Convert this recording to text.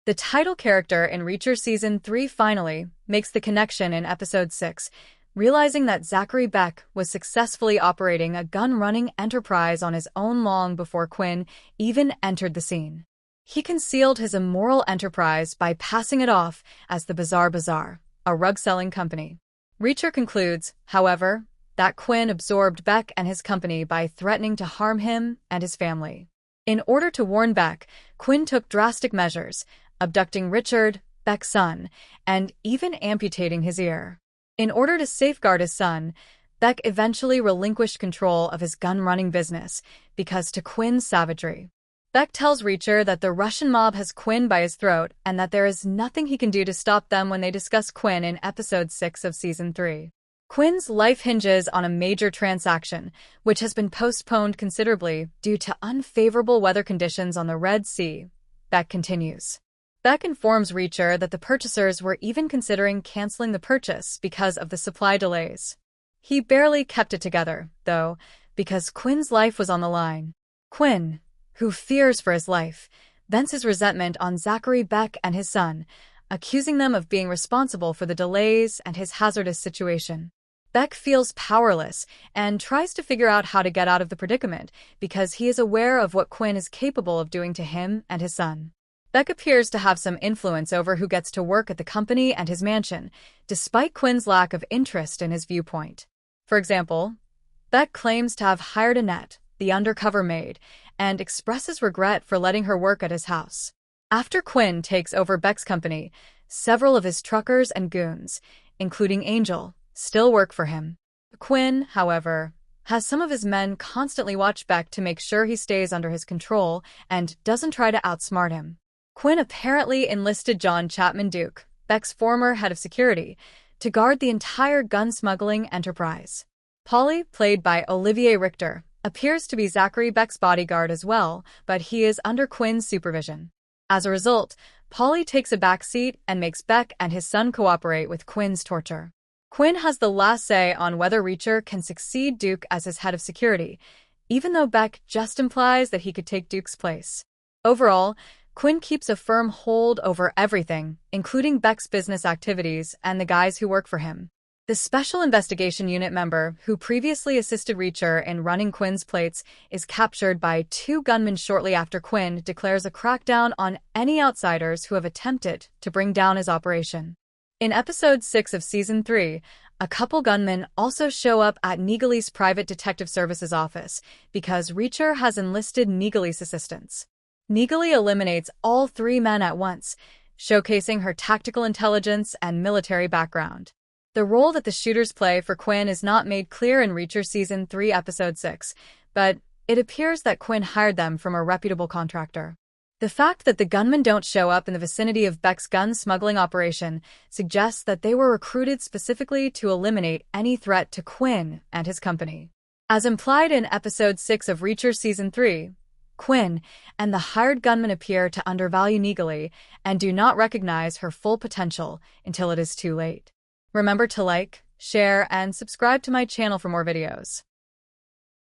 The title character in Reacher Season 3 finally makes the connection in Episode 6, realizing that Zachary Beck was successfully operating a gun-running enterprise on his own long before Quinn even entered the scene. He concealed his immoral enterprise by passing it off as the Bizarre Bazaar, a rug-selling company. Reacher concludes, however, that Quinn absorbed Beck and his company by threatening to harm him and his family. In order to warn Beck, Quinn took drastic measures, abducting Richard, Beck's son, and even amputating his ear. In order to safeguard his son, Beck eventually relinquished control of his gun-running business because to Quinn's savagery. Beck tells Reacher that the Russian mob has Quinn by his throat and that there is nothing he can do to stop them when they discuss Quinn in Episode 6 of Season 3. Quinn's life hinges on a major transaction, which has been postponed considerably due to unfavorable weather conditions on the Red Sea. Beck continues. Beck informs Reacher that the purchasers were even considering canceling the purchase because of the supply delays. He barely kept it together, though, because Quinn's life was on the line. Quinn, who fears for his life, vents his resentment on Zachary Beck and his son, accusing them of being responsible for the delays and his hazardous situation. Beck feels powerless and tries to figure out how to get out of the predicament because he is aware of what Quinn is capable of doing to him and his son. Beck appears to have some influence over who gets to work at the company and his mansion, despite Quinn's lack of interest in his viewpoint. For example, Beck claims to have hired Annette, the undercover maid, and expresses regret for letting her work at his house. After Quinn takes over Beck's company, several of his truckers and goons, including Angel, still work for him. Quinn, however, has some of his men constantly watch Beck to make sure he stays under his control and doesn't try to outsmart him. Quinn apparently enlisted Chapman Duke, Beck's former head of security, to guard the entire gun smuggling enterprise. Paulie, played by Olivier Richter, appears to be Zachary Beck's bodyguard as well, but he is under Quinn's supervision. As a result, Paulie takes a backseat and makes Beck and his son cooperate with Quinn's torture. Quinn has the last say on whether Reacher can succeed Duke as his head of security, even though Beck just implies that he could take Duke's place. Overall, Quinn keeps a firm hold over everything, including Beck's business activities and the guys who work for him. The Special Investigation Unit member who previously assisted Reacher in running Quinn's plates is captured by two gunmen shortly after Quinn declares a crackdown on any outsiders who have attempted to bring down his operation. In Episode 6 of Season 3, a couple gunmen also show up at Nigali's private detective services office because Reacher has enlisted Nigali's assistance. Nigali eliminates all three men at once, showcasing her tactical intelligence and military background. The role that the shooters play for Quinn is not made clear in Reacher Season 3 Episode 6, but it appears that Quinn hired them from a reputable contractor. The fact that the gunmen don't show up in the vicinity of Beck's gun smuggling operation suggests that they were recruited specifically to eliminate any threat to Quinn and his company. As implied in Episode 6 of Reacher Season 3, Quinn and the hired gunmen appear to undervalue Nigali and do not recognize her full potential until it is too late. Remember to like, share, and subscribe to my channel for more videos.